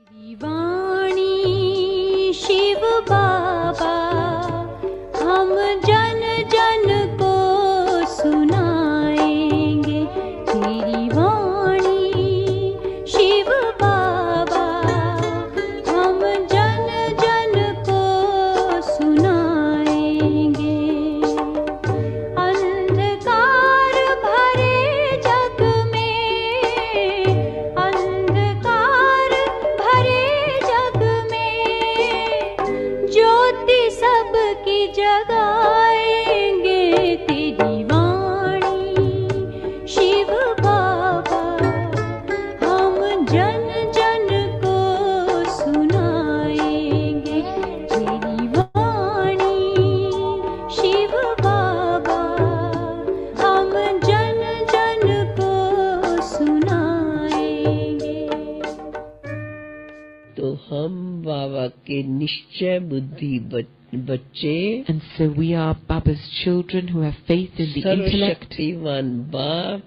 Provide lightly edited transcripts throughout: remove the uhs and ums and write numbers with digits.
वाणी शिव बाबा हम जन जन को सुनाएंगे, तेरी वाणी शिव बाबा हम जन जन को सुनाएंगे। अंधकार भरे जग में, अंधकार भरे जग में ज्योति सबकी जगाएंगे, तेरी वाणी शिव बाबा हम जन जन को सुनाएंगे, तेरी वाणी शिव बाबा हम जन जन को सुनाएंगे। तो हम बाबा के निश्चय बुद्धि बच्चे, And so we are Baba's children who have faith in the intellect. सर्वशक्तिवान बाप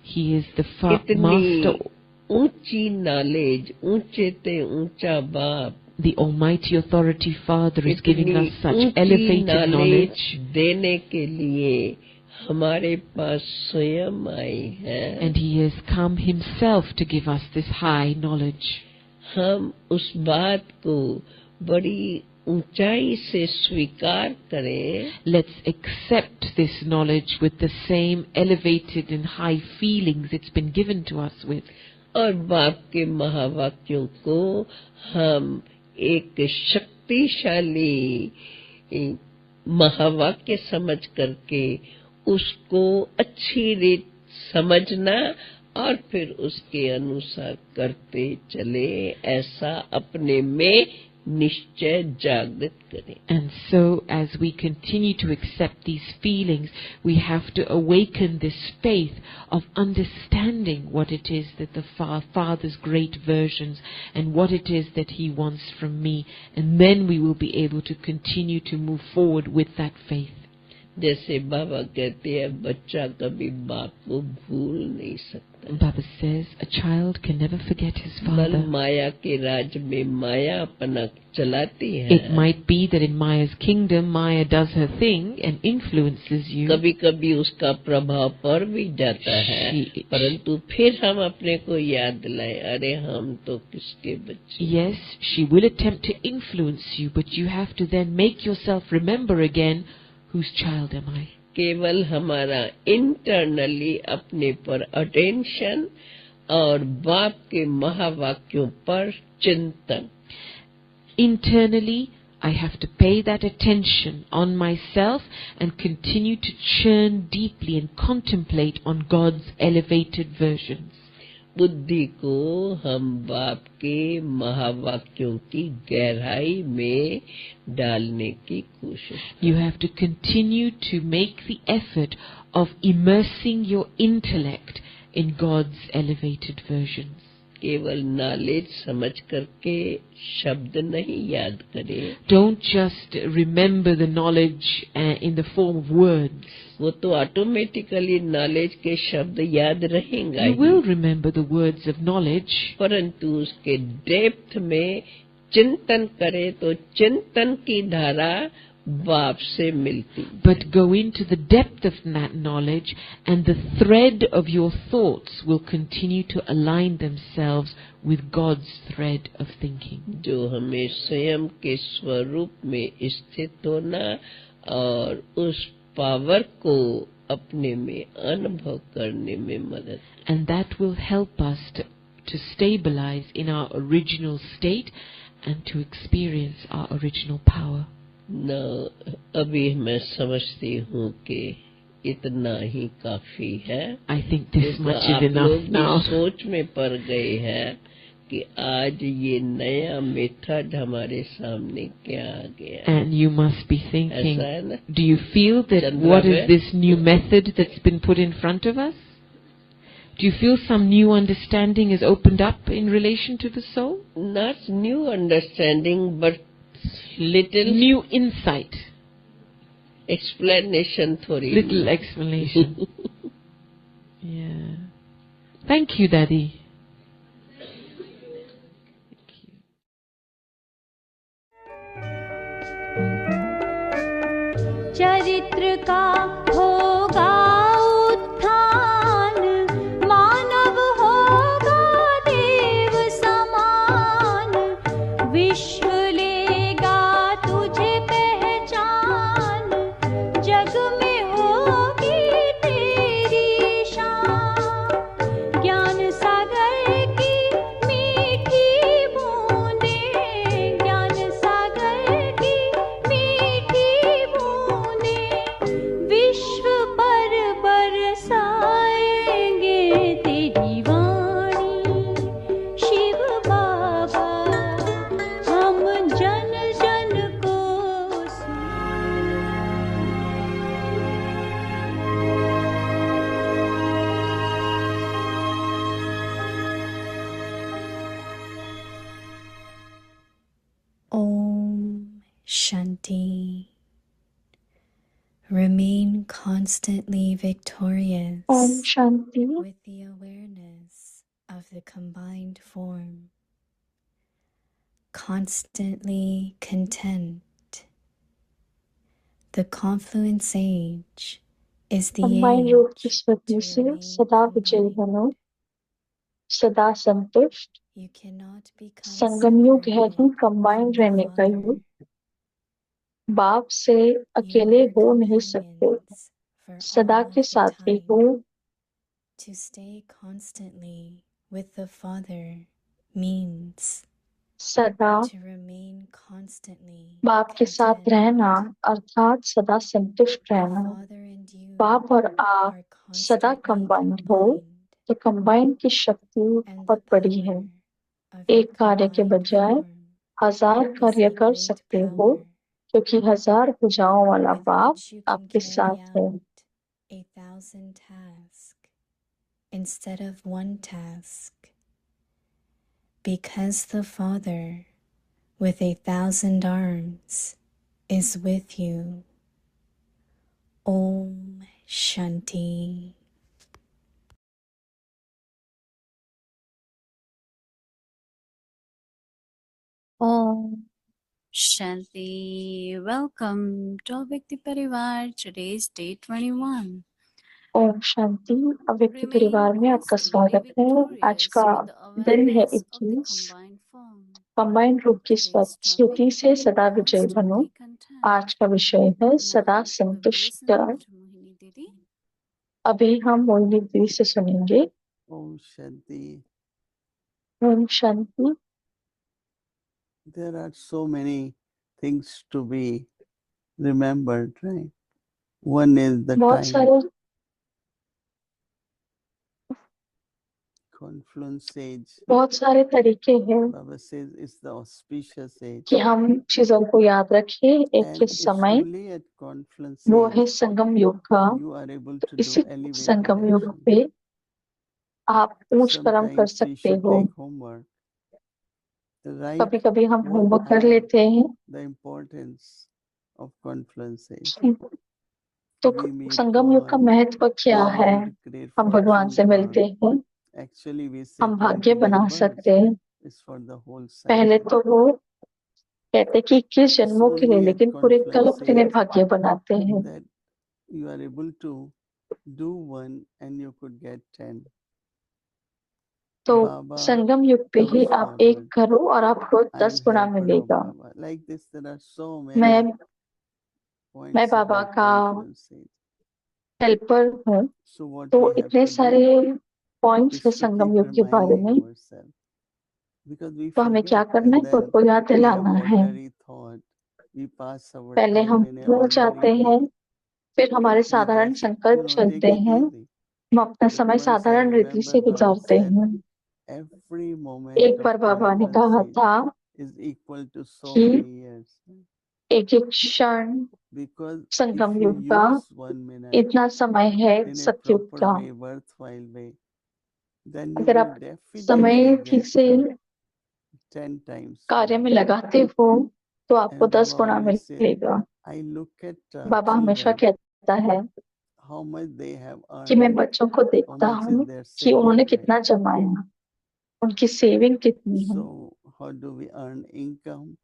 He is the कितनी master, ऊंची नॉलेज, ऊंचे ते ऊंचा बाप the Almighty Authority Father is giving इतनी us such ऊंची elevated knowledge, नॉलेज देने के लिए हमारे पास स्वयं आई है। and He has come Himself to give us this high knowledge. हम उस बात को बड़ी ऊंचाई से स्वीकार करें Let's accept this knowledge with the same elevated and high feelings it's been given to us with. और बाप के महावाक्यों को हम एक शक्तिशाली महावाक्य समझ करके उसको अच्छी रीत समझना और फिर उसके अनुसार करते चले, ऐसा अपने में निश्चय जागृत करें। And so, as we continue to accept these feelings, we have to awaken this faith of understanding what it is that the Father's great versions and what it is that He wants from me, and then we will be able to continue to move forward with that faith. जैसे बाबा कहते हैं, बच्चा कभी बाप को भूल नहीं सकता। Baba says a child can never forget his बल father. माया के राज में माया अपना चलाती है। It might be that in Maya's kingdom, Maya does her thing and influences you. कभी कभी उसका प्रभाव पड़ भी जाता है, परंतु फिर हम अपने को याद दिलाएं, अरे हम तो किसके बच्चे। Yes, she will attempt to influence you, but you have to then make yourself remember again, whose child am I? केवल हमारा इंटरनली अपने पर अटेंशन और बाप के महावाक्यों पर चिंतन। Internally, I have to pay that attention on myself and continue to churn deeply and contemplate on God's elevated versions. बुद्धि को हम बाप के महावाक्यों की गहराई में डालने की कोशिश। You have to continue to make the effort of immersing your intellect in God's elevated versions. केवल नॉलेज समझ करके शब्द नहीं याद करें, Don't just remember the knowledge in the form of words. वो तो ऑटोमेटिकली नॉलेज के शब्द याद रहेंगे, You will remember the words of knowledge, परंतु उसके डेप्थ में चिंतन करें तो चिंतन की धारा बाप से मिलती। but go into the depth of that knowledge, and the thread of your thoughts will continue to align themselves with God's thread of thinking. जो हमें स्वयं के स्वरूप में स्थित होना और उस पावर को अपने में अनुभव करने में मदद। And that will help us to stabilize in our original state and to experience our original power. न अभी मैं समझती हूँ कि इतना ही काफी है। I think this much आप is enough लोग भी now. सोच में पड़ गए हैं कि आज ये नया मेथड हमारे सामने क्या आ गया। And you must be thinking, ऐसा है ना? do you feel that Chandra what is bhai? this new method that's been put in front of us? Do you feel some new understanding is opened up in relation to the soul? Not new understanding, but little New insight, explanation थोड़ी। little explanation. Yeah. Thank you, Daddy. विश्व लेगा तुझे पहचान, जग में होगी तेरी शान। ज्ञान सागर की मीठी बूंदें, ज्ञान सागर की मीठी बूंदें विश्व पर बरसाएंगे तेरी वाणी। शिव बाबा हम जन जन को Om Shanti. Remain constantly victorious Om Shanti. with the awareness of the combined form, constantly content. The confluent sage is the combine रूप की age स्मृति to से remain सदा विजयी combined. बनो, सदा संतुष्ट। You cannot become संगम युग है separated he combine from the रहने का Father. युग। बाप से You अकेले are हो नहीं सकते, companions for सदा all के of the साथी time. हो। To stay constantly with the Father means सदा to remain constantly बाप के साथ content. रहना अर्थात सदा संतुष्ट The रहना। Father and you बाप और आप are सदा constantly कंबाइंड हो, combined, तो कंबाइन की शक्ति and the बहुत बड़ी है। power of your एक कार्य के combined बजाय form 1000 is कार्य the कर great सकते हो, power क्योंकि 1000 भुजाओं वाला with बाप which you can आपके carry साथ है। out 1,000 tasks instead of one task, because the Father with 1,000 arms is with you. Om Shanti. Om Shanti. Welcome to Avyakti Parivar. Today is day 21. Om Shanti. अव्यक्त Remain परिवार में आपका constantly स्वागत है। आज victorious का with the दिन है awareness of the 21। combined form. Combined रूप की Today's topic, स्तुति से सदा विजयी बनो। constantly content. आज का विषय है सदा Now we will संतुष्ट। listen to Mohini Didi. अभी हम मोहिनी दीदी से सुनेंगे। Om Shanti. Om Shanti. There are so many things to be remembered, right? One is the बहुत time. सारे Confluence age. बहुत सारे तरीके हैं Baba says it's the auspicious age. कि हम चीजों को याद रखें। एक And के it's समय only at confluence वो है age संगम युग का। you are able तो to do इसी elevated संगम युग action. पे आप ऊंच कर्म कर Sometimes we सकते should हो। take homework. Right? कभी कभी हम What होमवर्क कर are लेते हैं। the importance of confluence age? तो We meet संगम युग का God. महत्व क्या We are है? able to create हम भगवान fortune से for. मिलते हैं, Actually, we say हम time भाग्य to बना give birth सकते हैं। is for the whole पहले cycle. तो वो कहते कि 21 It's जन्मों के लिए, only at लेकिन पूरे confluence कल्प के लिए age भाग्य बनाते हैं। that you are able to do one and you could get 10. तो Baba संगम युग पे ही comes आप एक forward. करो और आपको I 10 am Guna helper of मिलेगा। Baba. Like this, there are so मैं many मैं points बाबा about का confluence age. हेल्पर हूँ। So what तो we have इतने to do सारे पॉइंट्स है is to संगम keep युग के बारे reminding में। ourselves because we तो हमें क्या forget करना है? and खुद then को याद we have दिलाना है। ordinary thought. We pass our पहले time हम in an भूल जाते ordinary हैं, way. फिर हमारे We साधारण just, संकल्प चलते take it हैं। easy. हम अपना But समय once I साधारण रीति remember से Baba गुजारते said हैं। every moment एक of बार बाबा ने confluence कहा age था is equal to so कि many years. एक एक क्षण Because संगम if you युग का use 1 minute इतना समय है in a सतयुग proper का। way, worthwhile way, then you अगर will आप समय definitely ठीक get से 10 times कार्य more. में लगाते हो तो आपको And 10 Baba Guna always said, मिलेगा। I look at बाबा हमेशा children, कहता है how much they have कि मैं earned, बच्चों को how देखता much हूँ is their कि उन्होंने saving, right? कितना जमाया, उनकी सेविंग कितनी है। So how do we earn income?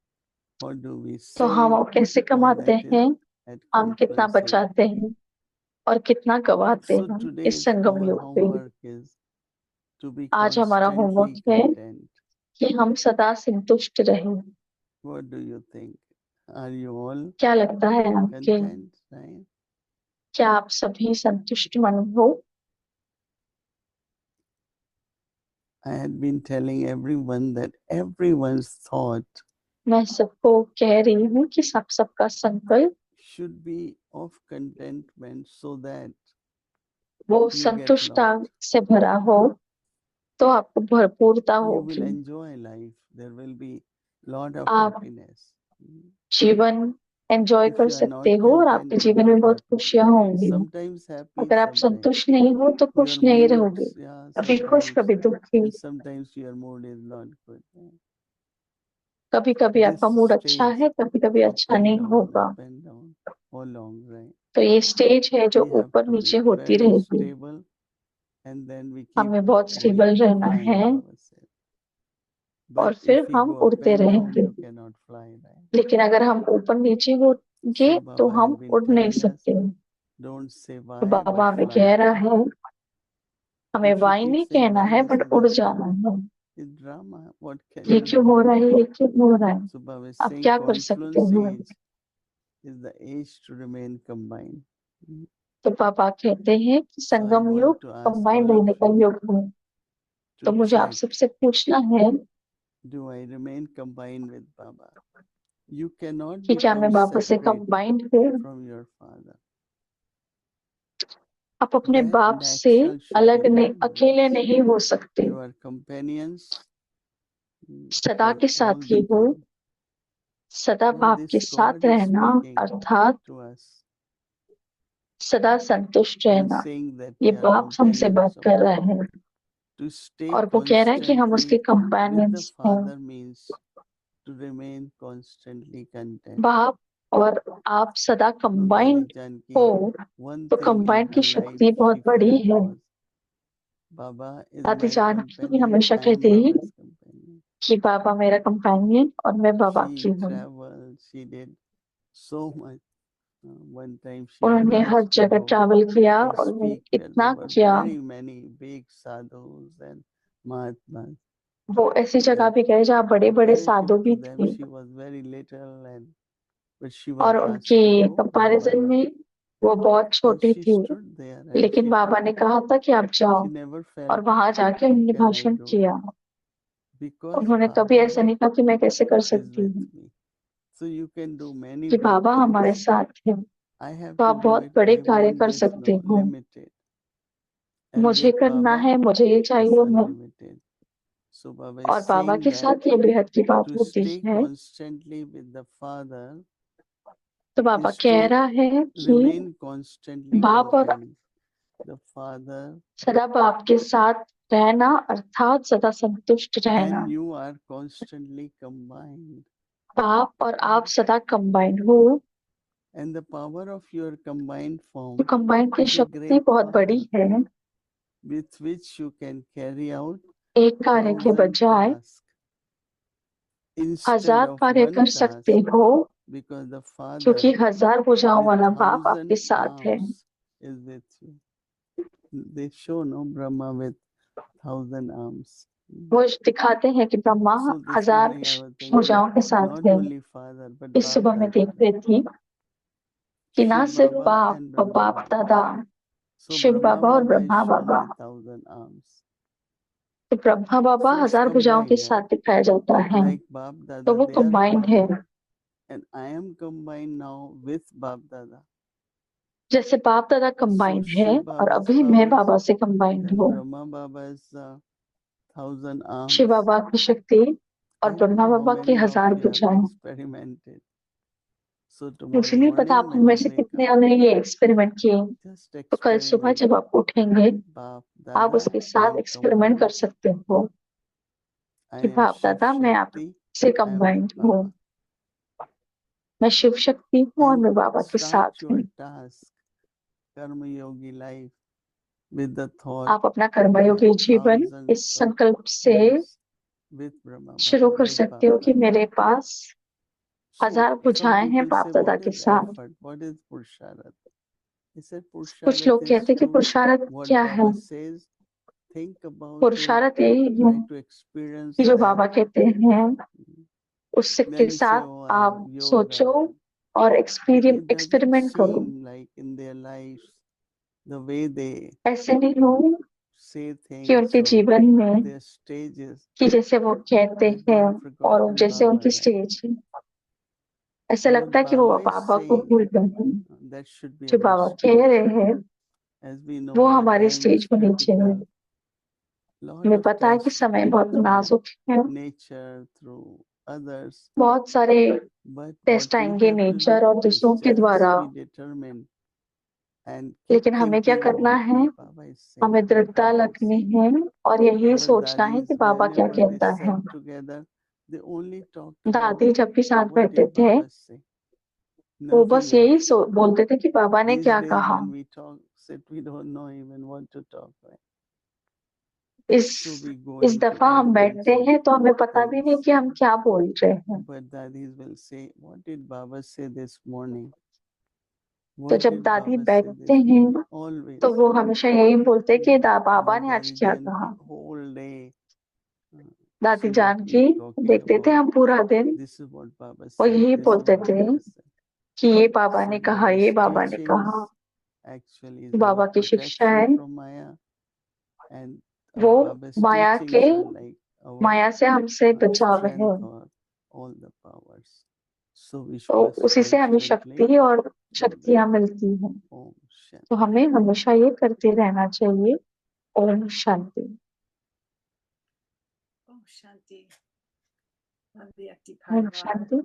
How do we तो हम save? कैसे All कमाते that is हैं, at हम कितना confluence age. बचाते हैं और कितना गवाते So हैं इस today's संगम our युग पे। homework is to be आज हमारा constantly होमवर्क है content. कि हम सदा संतुष्ट रहें। What do you think? Are you all क्या लगता है आपके, content? Right? क्या आप सभी संतुष्ट मन हो? I had been telling everyone that everyone's thought मैं सबको कह रही हूँ कि सबका संकल्प should be of contentment so that वो you get संतुष्टता lot. से भरा हो तो आपको भरपूरता You will होगी, enjoy life. There will be lot of आप happiness. जीवन एंजॉय If कर you are not सकते हो और आपके content, जीवन you में are बहुत happy. खुशियां होंगी। Sometimes happy, अगर आप sometimes संतुष्ट नहीं हो तो खुश your नहीं moods, रहोगे, yeah, कभी खुश sometimes, कभी दुखी, and sometimes your mood is not good. कभी कभी This आपका मूड अच्छा stage, है, कभी कभी up अच्छा and नहीं down, होगा। up and down, all along, right? तो ये स्टेज है जो We have ऊपर to be नीचे होती very रहेगी। stable, and then we keep हमें बहुत going, स्टेबल रहना flying है ourselves. और But फिर if we हम go up उड़ते and down, रहेंगे। you cannot fly, right? लेकिन अगर हम ऊपर नीचे होंगे So तो Baba हम had been उड़ नहीं telling us, सकते। don't say तो why, बाबा but हमें fly. कह रहा है, हमें If you वाई keep नहीं saying कहना why, है this बट is उड़ nothing. जाना है। It's drama. What can ये you क्यों do? हो रहा है, ये क्यों हो रहा है, So Baba is आप saying क्या कर सकते confluence हो? age is the age to remain combined. तो पापा कहते हैं कि So I संगम want युग to ask combine all of रहने का you युग है। तो to मुझे आप check, सबसे पूछना है do I remain combined with Baba? You cannot कि क्या मैं become बाबा से separate कंबाइंड हूँ? from your father. आप अपने That बाप से natural should अलग be नहीं, there. अकेले नहीं हो सकते, You are companions सदा for के all साथी the हो। time. सदा All बाप के this साथ God is रहना speaking अर्थात to us सदा संतुष्ट and रहना, saying that ये we are बाप हमसे companions बात of कर रहा Baba. है To stay और वो कह रहा है कि हम उसके constantly with the कंपेनियंस हैं। Father means to remain constantly content. बाप और आप सदा Now, कंबाइंड Daदी Janki, हो one तो thing in कंबाइंड की her life शक्ति बहुत she बड़ी felt है। was, Baba is दादी my जानकी companion, हमेशा I am कहती है Baba's companion. कि बाबा मेरा कंपेनियन और मैं बाबा की She हूँ। traveled, she did so much. One time she उन्होंने had हर asked to जगह go ट्रैवल किया and और उन्होंने speak where इतना there were किया। very many big sadhus and mahatmas. वो ऐसी जगह And भी गए जहाँ बड़े बड़े comparative साधु to भी them, थे she was very little, and but she was और asked उनके to go by comparison Baba, में वो बहुत and छोटी she थी। stood there and लेकिन she बाबा ने कहा था कि आप जाओ, she never और felt, वहां जाके how उन्होंने can I भाषण do it? किया। Because उन्होंने कभी Baba ऐसा नहीं कहा कि मैं कैसे कर is सकती with हूँ, me. So you can do many कि big बाबा हमारे things. साथ है। I have तो to आप do बहुत it. बड़े I कार्य want कर this, सकते no, हो। limited. And मुझे with करना Baba, है, मुझे ये it's चाहिए मैं। unlimited. So Baba और is बाबा saying के that साथ ये बेहद की बात to होती stay है। constantly with the Father तो बाबा is कह to रहा है कि remain constantly बाप और fulfilled. The Father सदा बाप के साथ रहना अर्थात सदा संतुष्ट रहना। and you are constantly combined. बाप और आप सदा कंबाइंड हो, And the power of your combined तो form कंबाइंड की is a शक्ति great बहुत power बड़ी है। with which you can carry out एक कार्य के 1,000 बजाय tasks instead 1000 of कार्य one कर task, सकते हो, because the क्योंकि Father 1000 भुजाओं with वाला बाप 1,000 आपके साथ है। arms is with you. They show no Brahma with 1,000 arms. वो दिखाते हैं कि Brahma So this 1000 morning I was thinking, भुजाओं के साथ not है। only Father but इस सुबह मैं देख Bap-Dada, रही थी कि ना Shiv सिर्फ Baba बाप and और Brahma बाप Baba. दादा, So शिव Brahma बाबा और Baba is Brahma shown Baba, with 1,000 arms. तो ब्रह्मा बाबा So it's 1000 भुजाओं के combined, साथ दिखाया जाता है। like Bap तो Dada, वो they are कंबाइंड है। combined, and I am combined now with Bap Dada. जैसे बाप दादा So कंबाइंड है Shiv और Baba's अभी मैं powers, बाबा से कंबाइंड then हूँ। Brahma Baba's 1,000 Shiv arms. Baba की शक्ति और I don't Brahma know how बाबा की many of 1000 you have भुजाएं। experimented. So मुझे tomorrow नहीं पता morning आप when में you से wake कितने up, ने ये एक्सपेरिमेंट किए। just तो कल सुबह experiment जब आप उठेंगे Bap आप Dada, उसके I साथ am एक्सपेरिमेंट कर combined. सकते हो I कि am बाप Shiv दादा मैं Shakti, आपसे I am with कंबाइंड हूँ, Baba. मैं शिव शक्ति हूँ और And मैं बाबा के start साथ हूँ। your task, Karma Yogi life, with the thought आप अपना I कर्मयोगी have जीवन इस thousands of संकल्प से arms with Brahma शुरू Baba, कर with सकते हो Bap कि Dada. मेरे पास So 1000 some भुजाएं हैं people बाप say, दादा what के is साथ। effort? What is Purusharat? He said, कुछ Purusharat लोग is कहते हैं कि to पुरुषार्थ what क्या है। Baba says, think about it, पुरुषार्थ यही है try to experience कि जो that. बाबा कहते हैं उसके Then you say, साथ oh, I आप have सोचो yoga. और It doesn't एक्सपेरिमेंट करो। seem like in their lives, the way they ऐसे नहीं हो say कि things उनके or जीवन में their stages, कि जैसे वो कहते that they हैं have और forgotten जैसे Baba, उनकी right? स्टेज है, ऐसा And लगता what है कि वो Baba is बाबा को saying, भूल गए हैं। that should be जो our बाबा कह stage. रहे हैं As we know, वो the हमारी time स्टेज is होनी चाहिए। critical. Lot हमें of पता है कि tests समय बहुत through नाजुक है, nature, through others. बहुत सारे But टेस्ट what we आएंगे have to नेचर do और is दूसरों के द्वारा, just be determined and keep लेकिन हमें क्या thinking करना what है, Baba is saying. हमें What दृढ़ता Baba is लगनी saying. है और यही Our सोचना है कि daddies, बाबा क्या whenever they कहता है। sat together, they only talked about दादी जब भी साथ what बैठते did थे Baba say. वो Nothing बस यही else. बोलते थे कि बाबा ने These क्या days कहा। when we sit, we don't know even what to talk, right? इस So we go इस into दफा all हम kinds बैठते of हैं तो हमें पता भी नहीं things. कि हम क्या बोल रहे हैं। But daddies will say, what did Baba say this morning? तो What जब did दादी Baba say बैठते this हैं morning? Always. तो वो हमेशा यही बोलते कि बाबा Our ने आज Daddy क्या Janki कहा। whole day, दादी she would जान keep की talking देखते थे about हम पूरा दिन, this is what Baba वो said, यही this is बोलते what थे Baba said. कि ये बाबा So ने कहा, Baba's ये बाबा ने teachings कहा। actually is our बाबा की शिक्षा है, protection from Maya, and वो Baba's माया teachings के are like our माया से हमसे बचाव है। strength or all the powers. So तो Vishwas उसी से हमें constantly शक्ति और do शक्तियां that. मिलती हैं। Om Shanti. तो हमें हमेशा ये करते रहना चाहिए। ओम शांति। ओम शांति। अव्यक्ति ओम परिवार। शांति।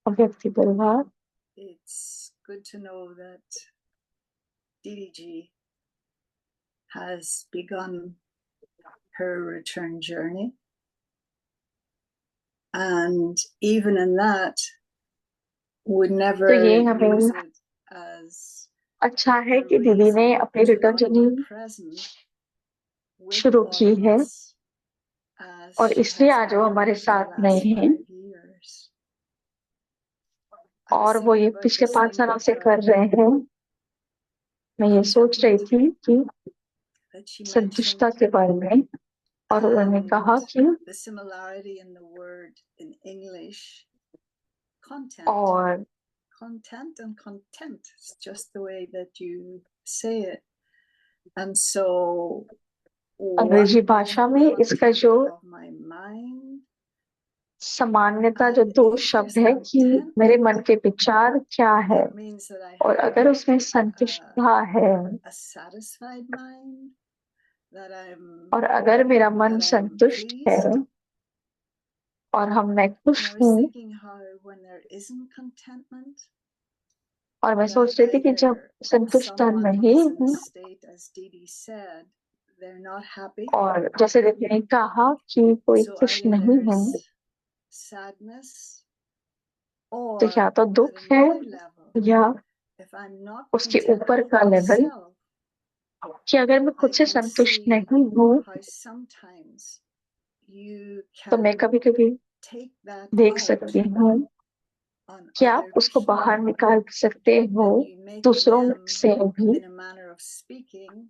अव्यक्ति परिवार। It's good to know that Didi has begun her return journey, and even in that would never तो ये use हमें it as अच्छा है a कि दीदी ने reason अपनी to return not be journey present with शुरू all की of है us as और she इसलिए has आज वो done हमारे for the साथ last नहीं है 5 years. I was और वो ये thinking about पिछले this 5 thing सालों with से कर रहे हैं। मैं ये सोच रही थी कि that she mentioned, संतुष्टता के बारे में, और उन्होंने कहा and कि the similarity in the word in English, content. और Content and content. It's just the way that you say it. And so अंग्रेजी भाषा में इसका जो of my mind, सामान्यता जो दो शब्द है कि मेरे मन के विचार क्या है, it means that I और have अगर उसमें संतुष्टता है a satisfied mind, that I'm और अगर मेरा मन that I'm संतुष्ट है pleased. और मैं खुश And I was हूँ, thinking how when there isn't contentment, और मैं that सोच रही थी कि जब either संतुष्टता someone नहीं is in a हूँ, state, as Didi said, they're not happy. और जैसे दीदी ने कहा कि कोई So खुश either नहीं है, there's sadness, तो or या तो at दुख है another level, या if I'm not उसके content ऊपर with का लेवल myself, कि अगर मैं I खुद से can संतुष्ट see नहीं हूँ how sometimes you तो मैं can कभी कभी take that देख out सकती हूँ on कि आप other उसको बाहर people, निकाल सकते हो and you make दूसरों them, से भी, in a manner of speaking,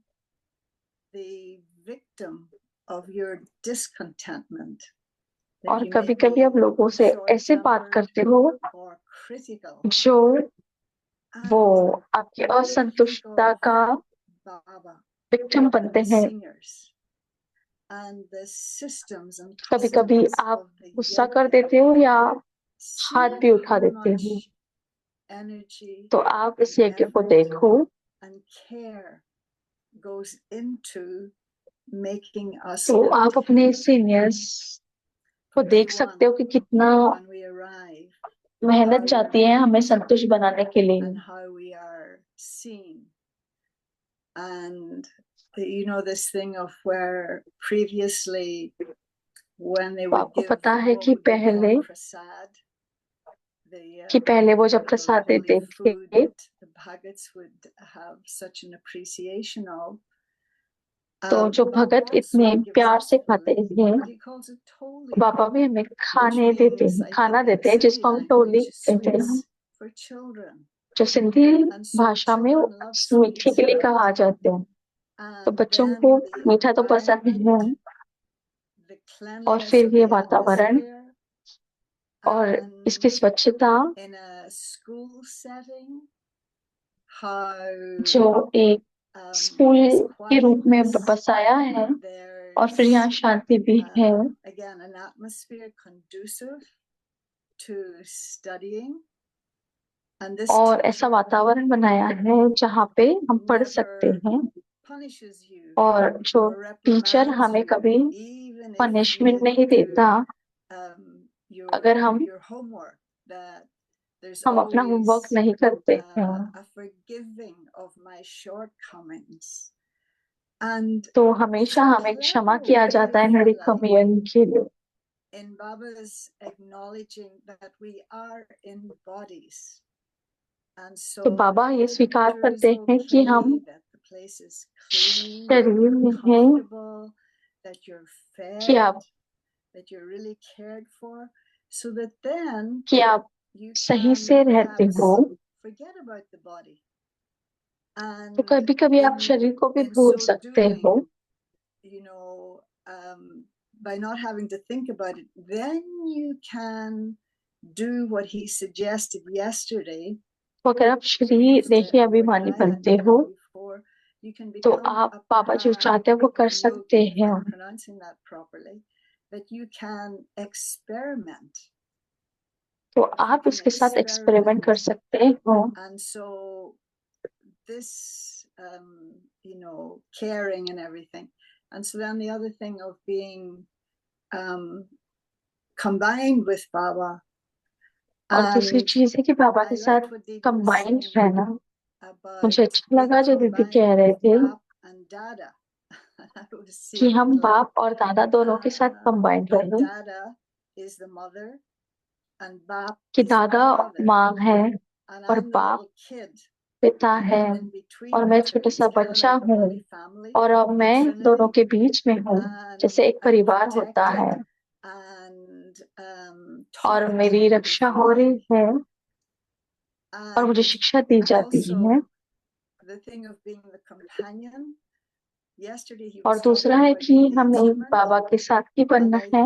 the victim of your discontentment. That और you कभी may कभी be आप लोगों से ऐसे बात short-tempered करते हो or critical, जो वो and आपकी when you think असंतुष्टता of का Baba विक्टिम and बनते the हैं। singers and the systems and कभी कभी customs आप of the गुस्सा कर yogi, देते हो या हाथ see भी उठा how देते हो, much energy तो आप इस यज्ञ को effort देखो and care goes into making us तो आप अपने content. सीनियर्स को देख सकते हो कि कितना When we arrive, मेहनत जाती है हमें संतुष्ट बनाने के लिए। and how we are seen. And you know this thing of where previously when they तो would आपको give पता है what कि would we call पहले prasad, वो जब the प्रसाद holy देते food थे that the bhagats would have such an appreciation of. तो जो Baba भगत also इतने gives प्यार us से खाते food, हैं, but he calls it toli, बाबा भी हमें which खाने देते means, हैं, I खाना think in देते हैं, Sindhi जिसको हम टोली language, कहते हैं, sweets for children. जो सिंधी And so भाषा में children love मीठे sweets, के लिए right? कहा जाते हैं, तो And बच्चों then को the मीठा तो पसंद है, environment, the और cleanliness फिर of ये the वातावरण atmosphere, और and इसकी स्वच्छता in a school setting, how जो एक स्कूल there's के रूप में quietness, बसाया है और फिर there's यहाँ शांति भी है again an atmosphere conducive to studying, and this और teacher ऐसा वातावरण बनाया है जहाँ पे हम पढ़ सकते never हैं punishes you और जो or टीचर reprimands हमें you, कभी even if you पनिशमेंट नहीं didn't देता do अगर हम your homework, that there's अपना होमवर्क always नहीं करते हैं a forgiving of my shortcomings. And तो it's हमेशा a हमें क्षमा clever किया way, जाता है if मेरी you like, कमियों के लिए in Baba's acknowledging that we are in bodies. And so तो बाबा ये the स्वीकार picture is करते हैं कि हम okay, that the place is clean, शरीर में हैं comfortable, that you're कि fed, आप that you're really cared for, so that then कि आप you सही can से रहते perhaps हो forget about the body. तो And कभी कभी आप शरीर को भी in भूल so सकते हो doing, you know, by not having to think about it, then you can do what he suggested yesterday. तो अगर आप शरीर देखिए अभिमानी बनते हो Before, you can तो become आप a बाबा जो चाहते हैं वो कर सकते yogi, if हैं I'm pronouncing that properly, that you can experiment. तो आप उसके साथ एक्सपेरिमेंट कर सकते हो And so this, you know, caring and everything. And so then the other thing of being combined with Baba. और दूसरी चीज है कि बाबा के साथ कंबाइंड रहना मुझे अच्छा लगा जो दीदी कह रहे थे कि हम बाप और दादा दोनों के साथ कंबाइंड रहे कि दादा माँ है और बाप पिता है और मैं छोटा सा बच्चा हूँ और अब मैं दोनों के बीच में हूँ जैसे एक परिवार होता है और मेरी रक्षा हो रही है और मुझे शिक्षा दी जाती है और दूसरा है कि हमें बाबा के साथ ही बनना है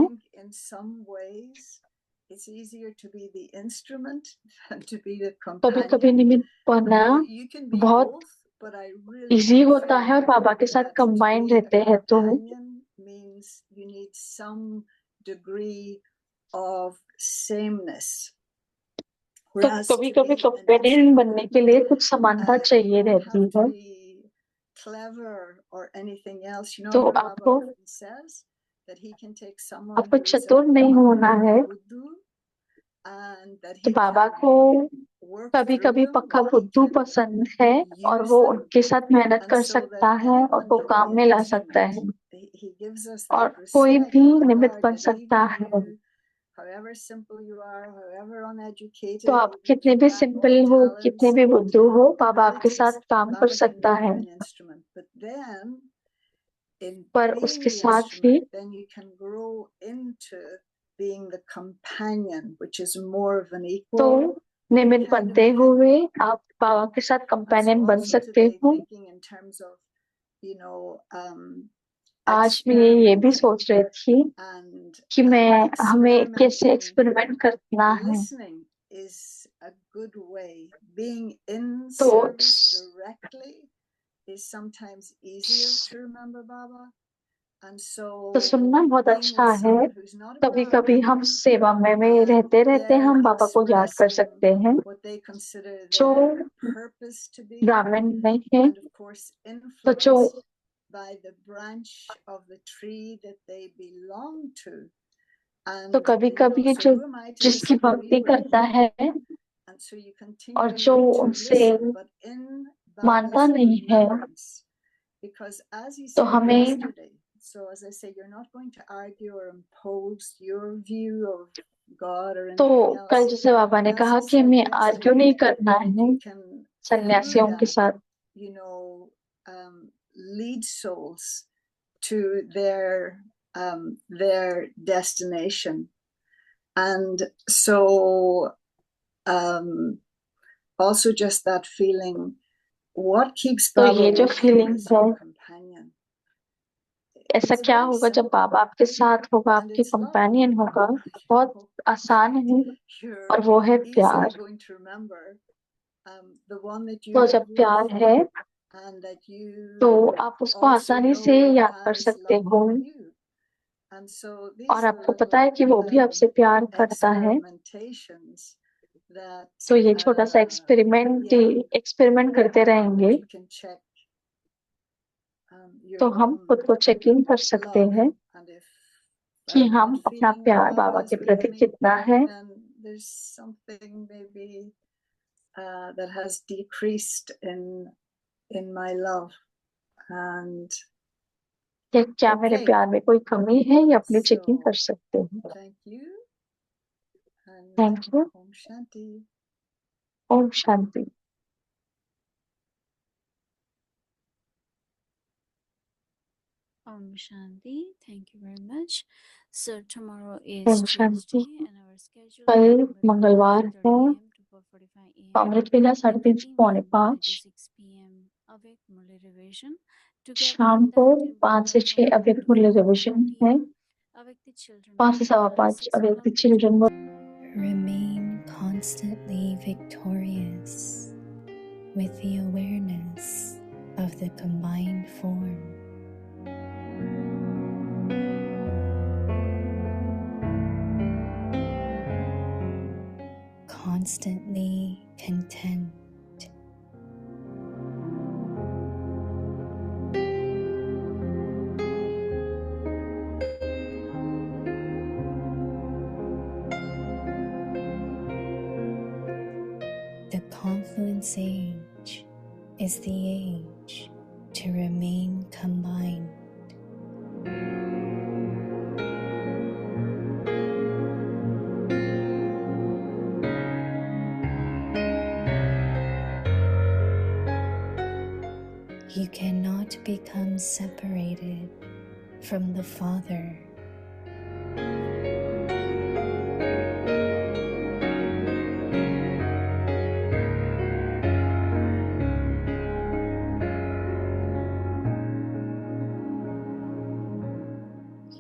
कभी कभी निमित्त बनना बहुत इजी होता है और बाबा के साथ कंबाइंड रहते हैं तो कभी कभी कंपेनियन बनने के लिए कुछ समानता चाहिए रहती है तो आपको चतुर नहीं होना है तो बाबा को कभी कभी पक्का बुद्धू पसंद है और वो उनके साथ मेहनत कर सकता है और वो काम में ला सकता है और कोई भी निमित्त बन सकता है तो आप कितने भी सिंपल हो कितने भी बुद्धू हो बाबा आपके साथ काम कर सकता है पर उसके साथ ही तो निमित्त बनते हुए आप बाबा के साथ कंपेनियन बन सकते हो आज मैं ये भी सोच रही थी कि हमें कैसे एक्सपेरिमेंट करना है तो सुनना बहुत अच्छा है कभी कभी हम सेवा में रहते हम बाबा को याद कर सकते हैं जो ब्राह्मण नहीं है तो जो तो कभी कभी जो जिसकी भक्ति करता है और जो उनसे मानता नहीं है तो हमें तो कल जैसे बाबा ने कहा कि हमें आर्ग्यू नहीं करना है सन्यासियों के साथ lead souls to their destination, and so also just that feeling, what keeps तो Baba ये जो with you फीलिंग as है your companion? ऐसा क्या होगा जब बाबा आपके साथ होगा, आपके कंपेनियन होगा? बहुत आसान है और वो है प्यार। तो जब प्यार है तो आप उसको आसानी से याद कर सकते हो, और आपको पता है कि वो भी आपसे प्यार करता है। तो ये छोटा सा एक्सपेरिमेंट करते रहेंगे तो हम खुद को चेक इन कर सकते हैं कि हम अपना प्यार बाबा के प्रति कितना है। That has decreased in my love, and क्या मेरे प्यार में कोई कमी है, ये अपनी चेकिंग कर सकते हैं। thank you and thank you. Om Shanti. Om Shanti. Om Shanti. Thank you very much. So tomorrow Om is Shanti. Tuesday and our schedule कल is मंगलवार 3:30 है, AM to 4:45 AM. अमृत वेला In 3:30 the पौने evening, 5 to 5, 6 PM, Awake Murli revision. Together शाम with को that, in 5 से between 6 4:30 अव्यक्त to मूल्य 5:45 रिविजन है, PM, Awake the Children 5 से Murli, 5:15 6 अव्यक्त o'clock children. Remain constantly victorious with the awareness of the combined form. Constantly content. The confluence age is the age to remain combined. You cannot become separated from the Father.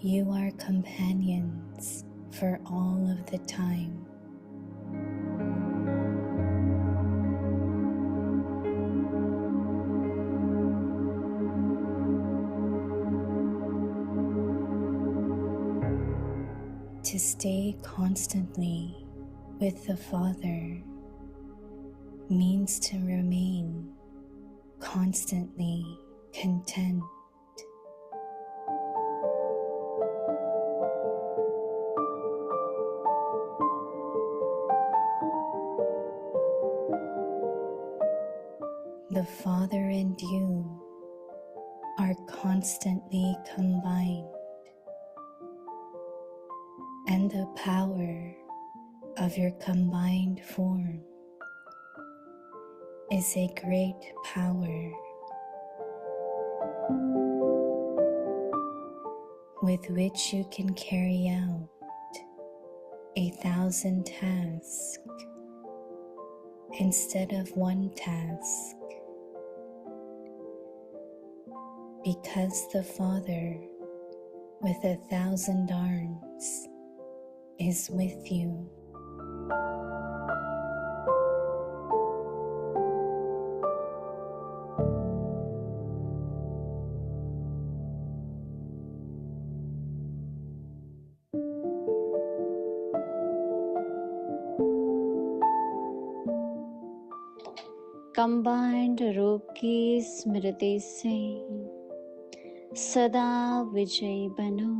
You are companions for all of the time. To stay constantly with the Father means to remain constantly content. The Father and you are constantly combined, and the power of your combined form is a great power with which you can carry out 1,000 tasks instead of one task, because the Father with 1,000 arms is with you. Combined रूप की स्मृति से सदा विजयी बनो।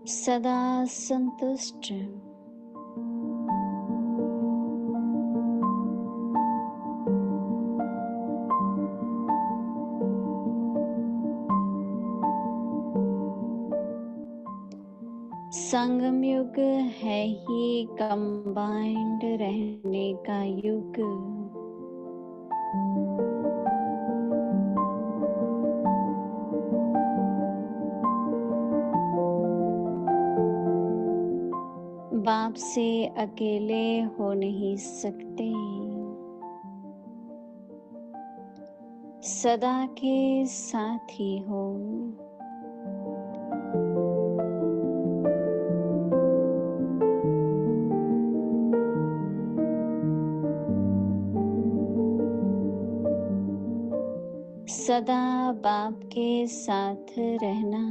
सदा संतुष्ट। संगम युग है ही कंबाइंड रहने का युग। बाप से अकेले हो नहीं सकते। सदा के साथी हो। सदा बाप के साथ रहना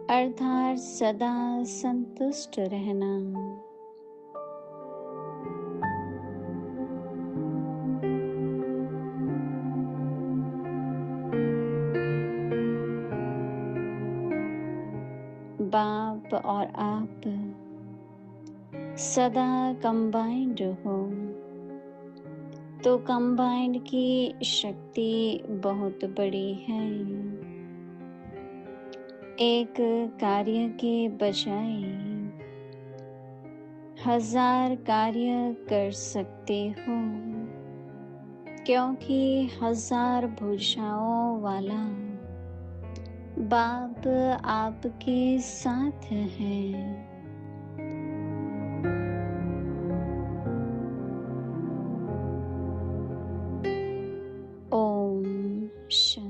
अर्थात सदा संतुष्ट रहना। बाप और आप सदा कंबाइंड हो तो कंबाइंड की शक्ति बहुत बड़ी है। एक कार्य के बजाय 1000 कार्य कर सकते हो, क्योंकि 1000 भुजाओं वाला बाप आपके साथ है। ओम शांति।